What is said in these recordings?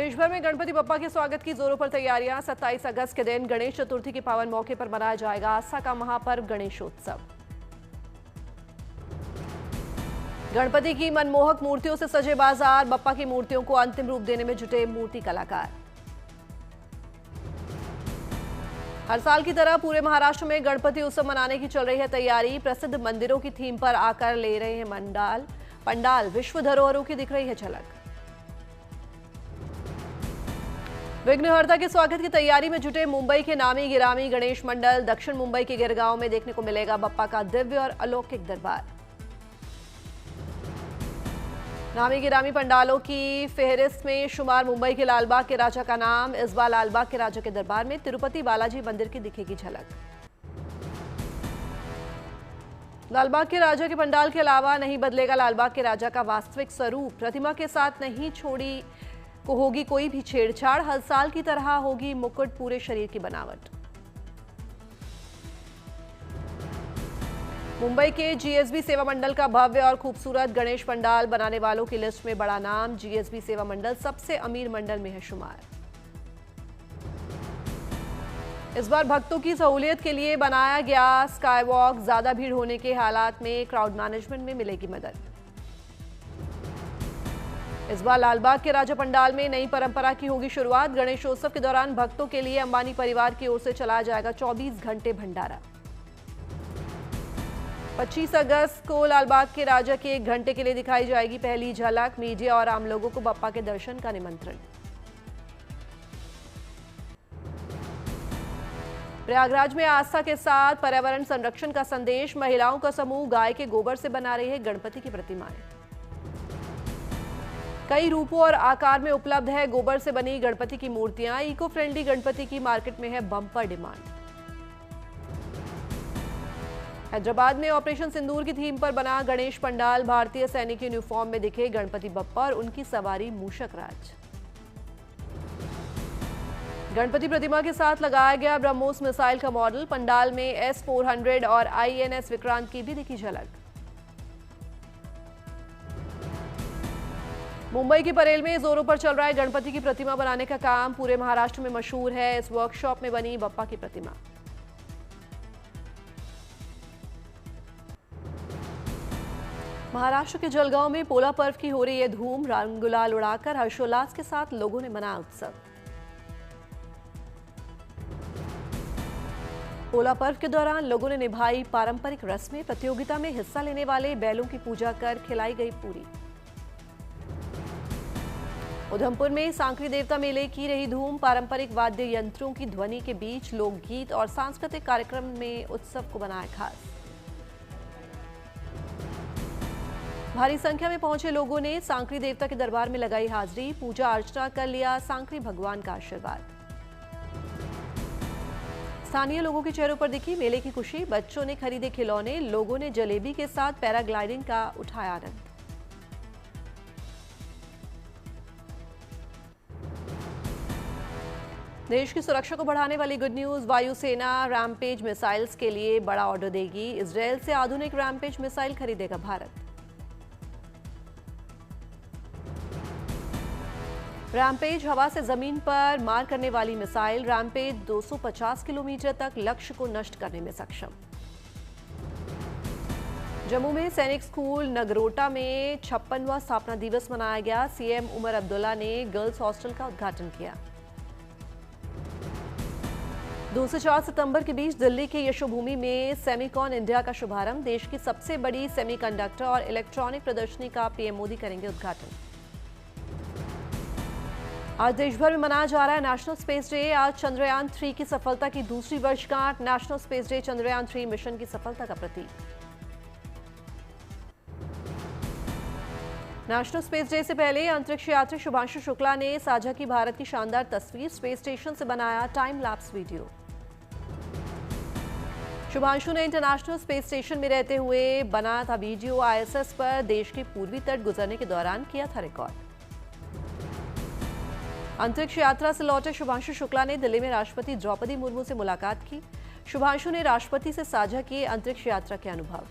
देश भर में गणपति बप्पा के स्वागत की जोरों पर तैयारियां। 27 अगस्त के दिन गणेश चतुर्थी के पावन मौके पर मनाया जाएगा आस्था का महापर्व गणेशोत्सव। गणपति की मनमोहक मूर्तियों से सजे बाजार, बप्पा की मूर्तियों को अंतिम रूप देने में जुटे मूर्ति कलाकार। हर साल की तरह पूरे महाराष्ट्र में गणपति उत्सव मनाने की चल रही है तैयारी। प्रसिद्ध मंदिरों की थीम पर आकर ले रहे हैं पंडाल। विश्व धरोहरों की दिख रही है झलक। विघ्नहर्ता के स्वागत की तैयारी में जुटे मुंबई के नामी गिरामी गणेश मंडल। दक्षिण मुंबई के गिरगांव में देखने को मिलेगा बप्पा का दिव्य और अलौकिक दरबार। नामी गिरामी पंडालों की फेहरिस्त में शुमार मुंबई के लालबाग के राजा का नाम। इस बार लालबाग के राजा के दरबार में तिरुपति बालाजी मंदिर की दिखेगी झलक। लालबाग के राजा के पंडाल के अलावा नहीं बदलेगा लालबाग के राजा का वास्तविक स्वरूप। प्रतिमा के साथ नहीं छोड़ी को होगी कोई भी छेड़छाड़। हर साल की तरह होगी मुकुट, पूरे शरीर की बनावट। मुंबई के जीएसबी सेवा मंडल का भव्य और खूबसूरत गणेश पंडाल बनाने वालों की लिस्ट में बड़ा नाम। जीएसबी सेवा मंडल सबसे अमीर मंडल में है शुमार। इस बार भक्तों की सहूलियत के लिए बनाया गया स्काई वॉक। ज्यादा भीड़ होने के हालात में क्राउड मैनेजमेंट में मिलेगी मदद। इस बार लालबाग के राजा पंडाल में नई परंपरा की होगी शुरुआत। गणेशोत्सव के दौरान भक्तों के लिए अंबानी परिवार की ओर से चलाया जाएगा 24 घंटे भंडारा। 25 अगस्त को लालबाग के राजा के 1 घंटे के लिए दिखाई जाएगी पहली झलक। मीडिया और आम लोगों को बप्पा के दर्शन का निमंत्रण। प्रयागराज में आस्था के साथ पर्यावरण संरक्षण का संदेश। महिलाओं का समूह गाय के गोबर से बना रही है गणपति की प्रतिमाएं। कई रूपों और आकार में उपलब्ध है गोबर से बनी गणपति की मूर्तियां। इको फ्रेंडली गणपति की मार्केट में है बम्पर डिमांड। हैदराबाद में ऑपरेशन सिंदूर की थीम पर बना गणेश पंडाल। भारतीय सैनिक यूनिफॉर्म में दिखे गणपति बप्पा और उनकी सवारी मूषक राज। गणपति प्रतिमा के साथ लगाया गया ब्रह्मोस मिसाइल का मॉडल। पंडाल में S-400 और INS विक्रांत की भी दिखी झलक। मुंबई की परेल में जोरों पर चल रहा है गणपति की प्रतिमा बनाने का काम। पूरे महाराष्ट्र में मशहूर है इस वर्कशॉप में बनी बप्पा की प्रतिमा। महाराष्ट्र के जलगांव में पोला पर्व की हो रही है धूम। रंग गुलाल उड़ाकर हर्षोल्लास के साथ लोगों ने मनाया उत्सव। पोला पर्व के दौरान लोगों ने निभाई पारंपरिक रस्में। प्रतियोगिता में हिस्सा लेने वाले बैलों की पूजा कर खिलाई गई पूरी। उधमपुर में सांकरी देवता मेले की रही धूम। पारंपरिक वाद्य यंत्रों की ध्वनि के बीच लोकगीत और सांस्कृतिक कार्यक्रम में उत्सव को बनाया खास। भारी संख्या में पहुंचे लोगों ने सांकरी देवता के दरबार में लगाई हाजिरी। पूजा अर्चना कर लिया सांकरी भगवान का आशीर्वाद। स्थानीय लोगों के चेहरों पर दिखी मेले की खुशी। बच्चों ने खरीदे खिलौने। लोगों ने जलेबी के साथ पैराग्लाइडिंग का उठाया आनंद। देश की सुरक्षा को बढ़ाने वाली गुड न्यूज। वायुसेना रैम्पेज मिसाइल्स के लिए बड़ा ऑर्डर देगी। इजरायल से आधुनिक रैम्पेज मिसाइल खरीदेगा भारत। रैम्पेज हवा से जमीन पर मार करने वाली मिसाइल। रैम्पेज 250 किलोमीटर तक लक्ष्य को नष्ट करने में सक्षम। जम्मू में सैनिक स्कूल नगरोटा में 56वां स्थापना दिवस मनाया गया। सीएम उमर अब्दुल्ला ने गर्ल्स हॉस्टल का उद्घाटन किया। 2 से 4 सितंबर के बीच दिल्ली के यशोभूमि में सेमीकॉन इंडिया का शुभारंभ। देश की सबसे बड़ी सेमीकंडक्टर और इलेक्ट्रॉनिक प्रदर्शनी का पीएम मोदी करेंगे उद्घाटन। आज देश भर में मनाया जा रहा है नेशनल स्पेस डे। आज चंद्रयान 3 की सफलता की दूसरी वर्षगांठ। National space day Chandrayaan 3 mission की सफलता का प्रतीक। नेशनल स्पेस डे से पहले अंतरिक्ष यात्री शुभांशु शुक्ला ने साझा की भारत की शानदार तस्वीर। स्पेस स्टेशन से बनाया टाइम लैप्स वीडियो। शुभांशु ने इंटरनेशनल स्पेस स्टेशन में रहते हुए बना था वीडियो। ISS पर देश के पूर्वी तट गुजरने के दौरान किया था रिकॉर्ड। अंतरिक्ष यात्रा से लौटे शुभांशु शुक्ला ने दिल्ली में राष्ट्रपति द्रौपदी मुर्मू से मुलाकात की। शुभांशु ने राष्ट्रपति से साझा किए अंतरिक्ष यात्रा के अनुभव।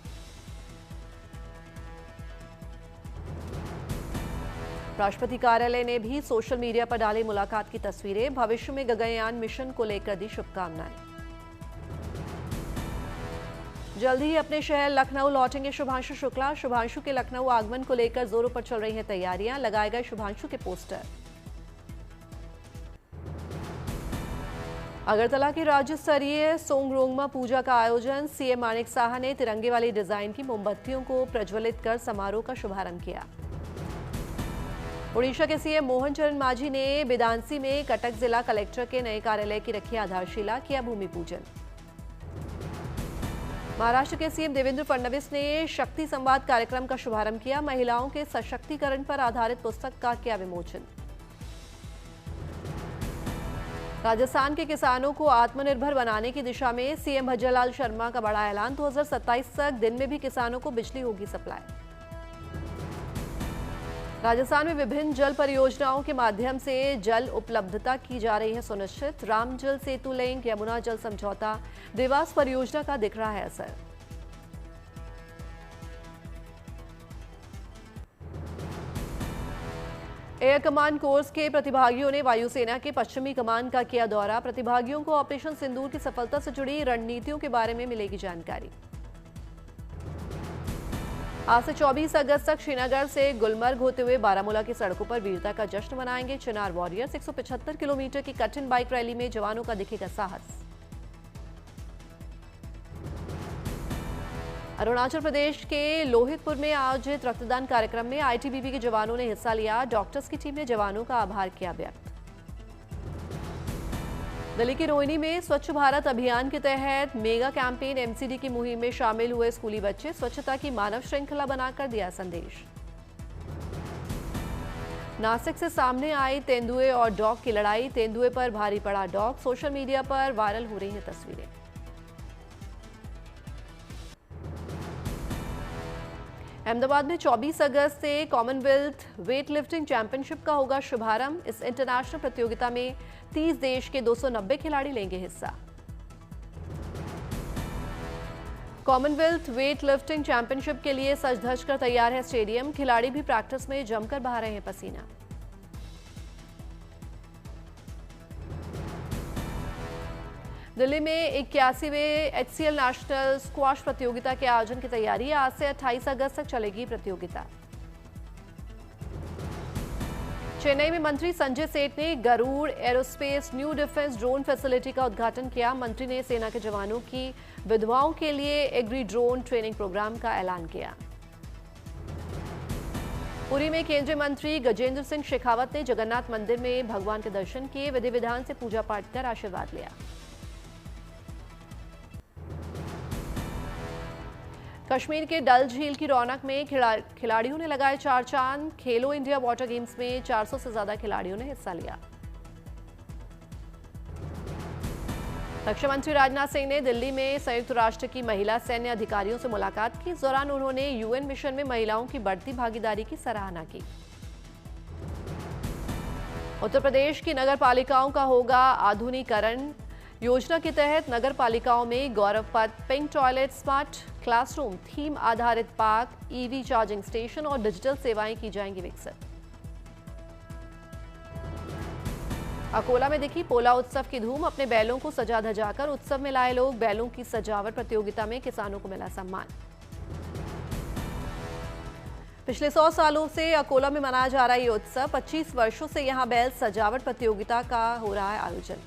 राष्ट्रपति कार्यालय ने भी सोशल मीडिया पर डाली मुलाकात की तस्वीरें। भविष्य में गगनयान मिशन को लेकर दी शुभकामनाएं। जल्द ही अपने शहर लखनऊ लौटेंगे शुभांशु शुक्ला। शुभांशु के लखनऊ आगमन को लेकर जोरों पर चल रही हैं तैयारियां। लगाए गए शुभांशु के पोस्टर। अगरतला की राज्य स्तरीय सोंगरोंगमा पूजा का आयोजन। सीएम माणिक साहा ने तिरंगे वाली डिजाइन की मोमबत्तियों को प्रज्वलित कर समारोह का शुभारंभ किया। ओडिशा के सीएम मोहन चरण मांझी ने बिदांसी में कटक जिला कलेक्टर के नए कार्यालय की रखी आधारशिला, किया भूमि पूजन। महाराष्ट्र के सीएम देवेंद्र फडणवीस ने शक्ति संवाद कार्यक्रम का शुभारंभ किया। महिलाओं के सशक्तिकरण पर आधारित पुस्तक का किया विमोचन। राजस्थान के किसानों को आत्मनिर्भर बनाने की दिशा में सीएम भज्जरलाल शर्मा का बड़ा ऐलान। 2027 तक दिन में भी किसानों को बिजली होगी सप्लाई। राजस्थान में विभिन्न जल परियोजनाओं के माध्यम से जल उपलब्धता की जा रही है सुनिश्चित। राम जल सेतु लिंक, यमुना जल समझौता, देवास परियोजना का दिख रहा है असर। एयर कमांड कोर्स के प्रतिभागियों ने वायुसेना के पश्चिमी कमान का किया दौरा। प्रतिभागियों को ऑपरेशन सिंदूर की सफलता से जुड़ी रणनीतियों के बारे में मिलेगी जानकारी। आज से 24 अगस्त तक श्रीनगर से गुलमर्ग होते हुए बारामूला की सड़कों पर वीरता का जश्न मनाएंगे चिनार वॉरियर्स। 175 किलोमीटर की कठिन बाइक रैली में जवानों का दिखेगा साहस। अरुणाचल प्रदेश के लोहितपुर में आयोजित रक्तदान कार्यक्रम में आईटीबीपी के जवानों ने हिस्सा लिया। डॉक्टर्स की टीम ने जवानों का आभार किया व्यक्त। दिल्ली के रोहिणी में स्वच्छ भारत अभियान के तहत मेगा कैंपेन एमसीडी की मुहिम में शामिल हुए स्कूली बच्चे। स्वच्छता की मानव श्रृंखला बनाकर दिया संदेश। नासिक से सामने आई तेंदुए और डॉग की लड़ाई। तेंदुए पर भारी पड़ा डॉग। सोशल मीडिया पर वायरल हो रही हैं तस्वीरें। अहमदाबाद में 24 अगस्त से कॉमनवेल्थ वेट लिफ्टिंग चैंपियनशिप का होगा शुभारंभ। इस इंटरनेशनल प्रतियोगिता में 30 देश के 290 खिलाड़ी लेंगे हिस्सा। कॉमनवेल्थ वेट लिफ्टिंग चैंपियनशिप के लिए सज धज कर तैयार है स्टेडियम। खिलाड़ी भी प्रैक्टिस में जमकर बहा रहे हैं पसीना। दिल्ली में 81वें HCL नेशनल स्क्वाश प्रतियोगिता के आयोजन की तैयारी। आज से 28 अगस्त तक चलेगी प्रतियोगिता। चेन्नई में मंत्री संजय सेठ ने Garud aerospace new defence drone facility का उद्घाटन किया। मंत्री ने सेना के जवानों की विधवाओं के लिए एग्री ड्रोन ट्रेनिंग प्रोग्राम का ऐलान किया। पुरी में केंद्रीय मंत्री गजेंद्र सिंह शेखावत ने जगन्नाथ मंदिर में भगवान के दर्शन किए। विधि विधान से पूजा पाठ कर आशीर्वाद लिया। कश्मीर के डल झील की रौनक में खिलाड़ियों ने लगाए चार चांद। खेलो इंडिया वाटर गेम्स में 400 से ज्यादा खिलाड़ियों ने हिस्सा लिया। रक्षा मंत्री राजनाथ सिंह ने दिल्ली में संयुक्त राष्ट्र की महिला सैन्य अधिकारियों से मुलाकात की। इस दौरान उन्होंने यूएन मिशन में महिलाओं की बढ़ती भागीदारी की सराहना की। उत्तर प्रदेश की नगर पालिकाओं का होगा आधुनिकीकरण। योजना के तहत नगर पालिकाओं में गौरव पथ, pink toilet, smart classroom, theme आधारित पार्क, ईवी चार्जिंग स्टेशन और डिजिटल सेवाएं की जाएंगी विकसित। अकोला में दिखी पोला उत्सव की धूम। अपने बैलों को सजा धजाकर उत्सव में लाए लोग। बैलों की सजावट प्रतियोगिता में किसानों को मिला सम्मान। पिछले 100 सालों से अकोला में मनाया जा रहा है ये उत्सव। 25 वर्षों से यहां बैल सजावट प्रतियोगिता का हो रहा है आयोजन।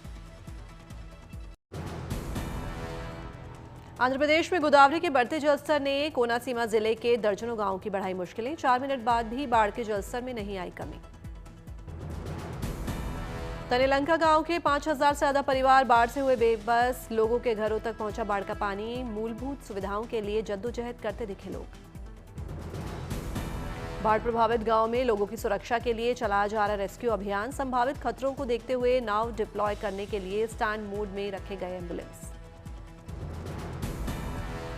आंध्र प्रदेश में गोदावरी के बढ़ते जलस्तर ने कोनासीमा जिले के दर्जनों गांवों की बढ़ाई मुश्किलें। 4 मिनट बाद भी बाढ़ के जलस्तर में नहीं आई कमी। तनेलंका गांव के 5000 से ज्यादा परिवार बाढ़ से हुए बेबस। लोगों के घरों तक पहुंचा बाढ़ का पानी। मूलभूत सुविधाओं के लिए जद्दोजहद करते दिखे लोग। बाढ़ प्रभावित गांव में लोगों की सुरक्षा के लिए चलाया जा रहा रेस्क्यू अभियान। संभावित खतरों को देखते हुए नाव डिप्लॉय करने के लिए स्टैंड मोड में रखे गए एम्बुलेंस।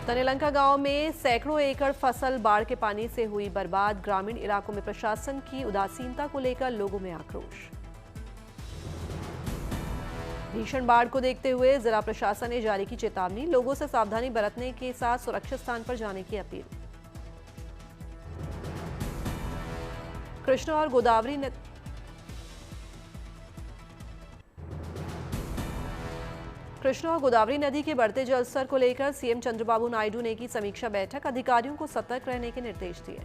तनेलंका गांव में सैकड़ों एकड़ फसल बाढ़ के पानी से हुई बर्बाद। ग्रामीण इलाकों में प्रशासन की उदासीनता को लेकर लोगों में आक्रोश। भीषण बाढ़ को देखते हुए जिला प्रशासन ने जारी की चेतावनी। लोगों से सावधानी बरतने के साथ सुरक्षित स्थान पर जाने की अपील। कृष्णा और गोदावरी नदी के बढ़ते जलस्तर को लेकर सीएम चंद्रबाबू नायडू ने की समीक्षा बैठक, अधिकारियों को सतर्क रहने के निर्देश दिए।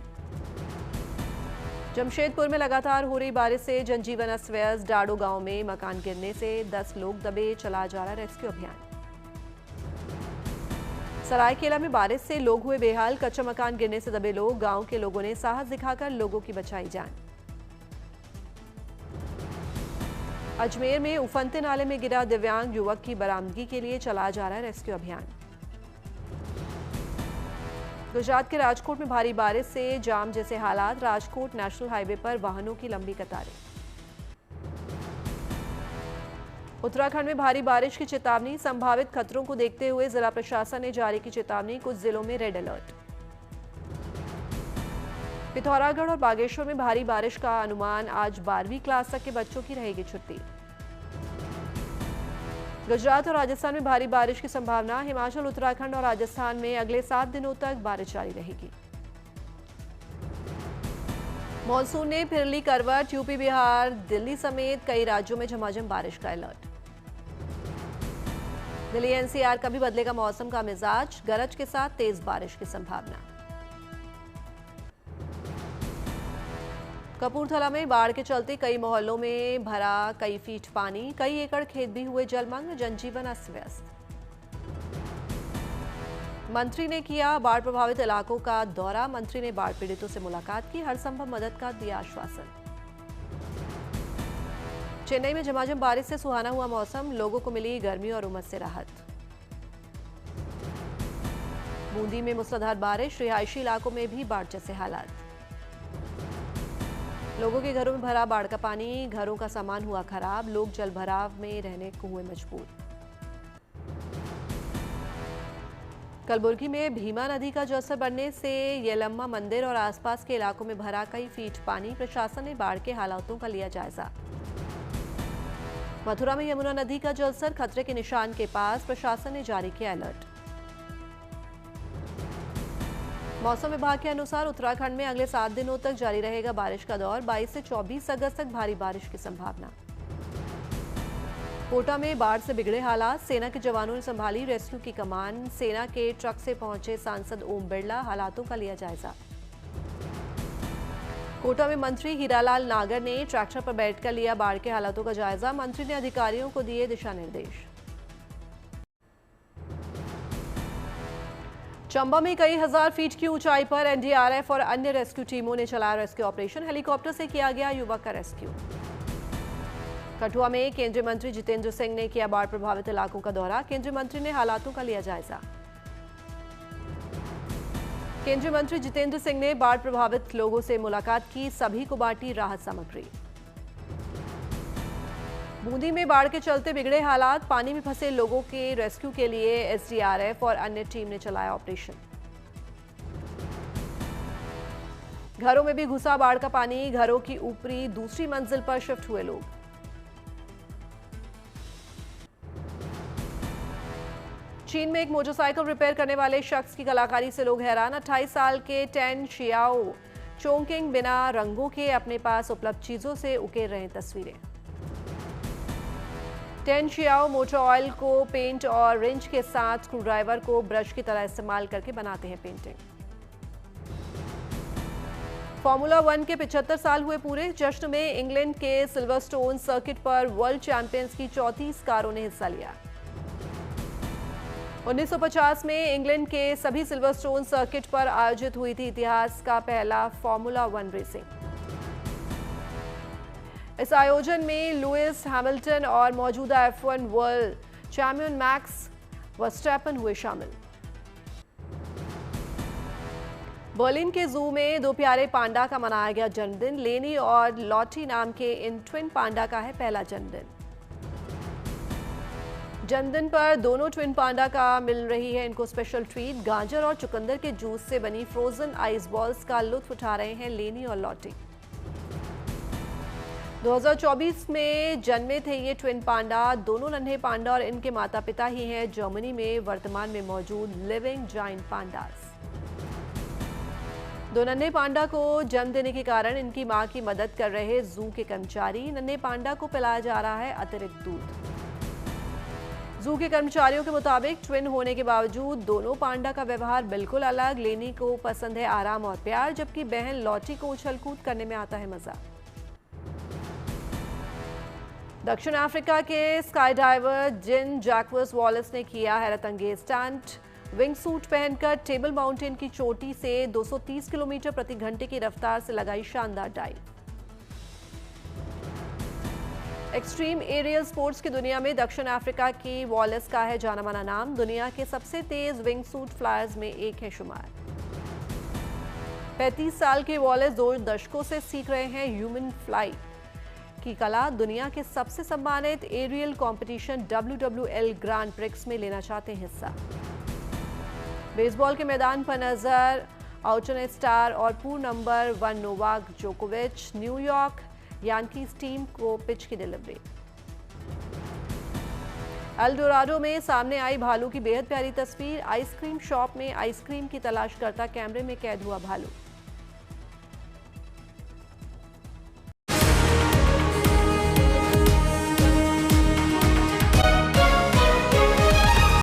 जमशेदपुर में लगातार हो रही बारिश से जनजीवन अस्त व्यस्त, डाडो गांव में मकान गिरने से 10 लोग दबे, चला जा रहा रेस्क्यू अभियान। सरायकेला में बारिश से लोग हुए बेहाल, कच्चा मकान गिरने से दबे लोग, गांव के लोगों ने साहस दिखाकर लोगों की बचाई जान। अजमेर में उफनते नाले में गिरा दिव्यांग युवक की बरामदगी के लिए चला जा रहा है रेस्क्यू अभियान। गुजरात के राजकोट में भारी बारिश से जाम जैसे हालात, राजकोट नेशनल हाईवे पर वाहनों की लंबी कतारें। उत्तराखंड में भारी बारिश की चेतावनी, संभावित खतरों को देखते हुए जिला प्रशासन ने जारी की चेतावनी, कुछ जिलों में रेड अलर्ट। पिथौरागढ़ और बागेश्वर में भारी बारिश का अनुमान, आज 12वीं क्लास तक के बच्चों की रहेगी छुट्टी। गुजरात और राजस्थान में भारी बारिश की संभावना, हिमाचल, उत्तराखंड और राजस्थान में अगले 7 दिनों तक बारिश जारी रहेगी। मॉनसून ने फिर ली करवट, यूपी, बिहार, दिल्ली समेत कई राज्यों में झमाझम बारिश का अलर्ट। दिल्ली एनसीआर का भी बदलेगा मौसम का मिजाज, गरज के साथ तेज बारिश की संभावना। कपूरथला में बाढ़ के चलते कई मोहल्लों में भरा कई फीट पानी, कई एकड़ खेत भी हुए जलमग्न, जनजीवन अस्त व्यस्त। मंत्री ने किया बाढ़ प्रभावित इलाकों का दौरा, मंत्री ने बाढ़ पीड़ितों से मुलाकात की, हर संभव मदद का दिया आश्वासन। चेन्नई में झमाझम बारिश से सुहाना हुआ मौसम, लोगों को मिली गर्मी और उमस से राहत। बूंदी में मूसलाधार बारिश, रिहायशी इलाकों में भी बाढ़ जैसे हालात। लोगों के घरों में भरा बाढ़ का पानी, घरों का सामान हुआ खराब, लोग जल भराव में रहने को हुए मजबूर। कलबुर्गी में भीमा नदी का जलस्तर बढ़ने से येलम्मा मंदिर और आसपास के इलाकों में भरा कई फीट पानी, प्रशासन ने बाढ़ के हालातों का लिया जायजा। मथुरा में यमुना नदी का जलस्तर खतरे के निशान के पास, प्रशासन ने जारी किया अलर्ट। मौसम विभाग के अनुसार उत्तराखंड में अगले 7 दिनों तक जारी रहेगा बारिश का दौर, 22 से 24 अगस्त तक भारी बारिश की संभावना। कोटा में बाढ़ से बिगड़े हालात, सेना के जवानों ने संभाली रेस्क्यू की कमान, सेना के ट्रक से पहुंचे सांसद ओम बिरला, हालातों का लिया जायजा। कोटा में मंत्री हीरालाल नागर ने ट्रैक्टर पर बैठकर लिया बाढ़ के हालातों का जायजा, मंत्री ने अधिकारियों को दिए दिशा निर्देश। चंबा में कई हजार फीट की ऊंचाई पर एनडीआरएफ और अन्य रेस्क्यू टीमों ने चलाया रेस्क्यू ऑपरेशन, हेलीकॉप्टर से किया गया युवक का रेस्क्यू। कठुआ में केंद्रीय मंत्री जितेंद्र सिंह ने किया बाढ़ प्रभावित इलाकों का दौरा, केंद्रीय मंत्री ने हालातों का लिया जायजा। केंद्रीय मंत्री जितेंद्र सिंह ने बाढ़ प्रभावित लोगों से मुलाकात की, सभी को बांटी राहत सामग्री। बूंदी में बाढ़ के चलते बिगड़े हालात, पानी में फंसे लोगों के रेस्क्यू के लिए एसडीआरएफ और अन्य टीम ने चलाया ऑपरेशन। घरों में भी घुसा बाढ़ का पानी, घरों की ऊपरी दूसरी मंजिल पर शिफ्ट हुए लोग। चीन में एक मोटरसाइकिल रिपेयर करने वाले शख्स की कलाकारी से लोग हैरान, 28 साल के टेन शियाओ चोंगकिंग बिना रंगों के अपने पास उपलब्ध चीजों से उकेर रहे तस्वीरें। टेन शियाओ मोटर ऑयल को पेंट और रिंच के साथ स्क्रूड्राइवर को ब्रश की तरह इस्तेमाल करके बनाते हैं पेंटिंग। फॉर्मूला 1 के 75 साल हुए पूरे, जश्न में इंग्लैंड के सिल्वरस्टोन सर्किट पर वर्ल्ड चैंपियंस की 34 कारों ने हिस्सा लिया। 1950 में इंग्लैंड के सभी सिल्वरस्टोन सर्किट पर आयोजित हुई थी इतिहास का पहला फॉर्मूला 1 रेसिंग। इस आयोजन में लुइस हैमिल्टन और मौजूदा F1 world champion max Verstappen हुए शामिल। बर्लिन के जू में 2 प्यारे पांडा का मनाया गया जन्मदिन, लेनी और लॉटी नाम के इन ट्विन पांडा का है पहला जन्मदिन। जन्मदिन पर दोनों ट्विन पांडा का मिल रही है इनको स्पेशल ट्रीट, गाजर और चुकंदर के जूस से बनी फ्रोजन आइस बॉल्स का लुत्फ उठा रहे हैं लेनी और लॉटी। 2024 में जन्मे थे ये ट्विन पांडा, दोनों नन्हे पांडा और इनके माता पिता ही हैं जर्मनी में वर्तमान में मौजूद लिविंग जायंट पांडास। दो नन्हे पांडा को जन्म देने के कारण इनकी मां की मदद कर रहे जू के कर्मचारी। नन्हे पांडा को पिलाया जा रहा है अतिरिक्त दूध। जू के कर्मचारियों के मुताबिक ट्विन होने के बावजूद दोनों पांडा का व्यवहार बिल्कुल अलग। लेनी को पसंद है आराम और प्यार, जबकि बहन लॉटी को उछल-कूद करने में आता है मजा। दक्षिण अफ्रीका के स्काई डाइवर जिन जैक्वस वॉलेस ने किया हैरत अंगेज स्टंट। विंग सूट पहनकर टेबल माउंटेन की चोटी से 230 किलोमीटर प्रति घंटे की रफ्तार से लगाई शानदार डाइव। एक्सट्रीम एरियल स्पोर्ट्स की दुनिया में दक्षिण अफ्रीका की वॉलेस का है जाना माना नाम। दुनिया के सबसे तेज विंग सूट फ्लायर्स में एक है शुमार। 35 साल के वॉलेस 2 दशकों से सीख रहे हैं ह्यूमन फ्लाइट की कला। दुनिया के सबसे सम्मानित aerial competition WWL grand prix में लेना चाहते हैं हिस्सा। बेसबॉल के मैदान पर नजर आउटन स्टार और पूर्व नंबर 1 नोवाक जोकोविच। न्यूयॉर्क यांकीज टीम को पिच की डिलीवरी। एल डोराडो में सामने आई भालू की बेहद प्यारी तस्वीर। आइसक्रीम शॉप में आइसक्रीम की तलाश करता कैमरे में कैद हुआ भालू।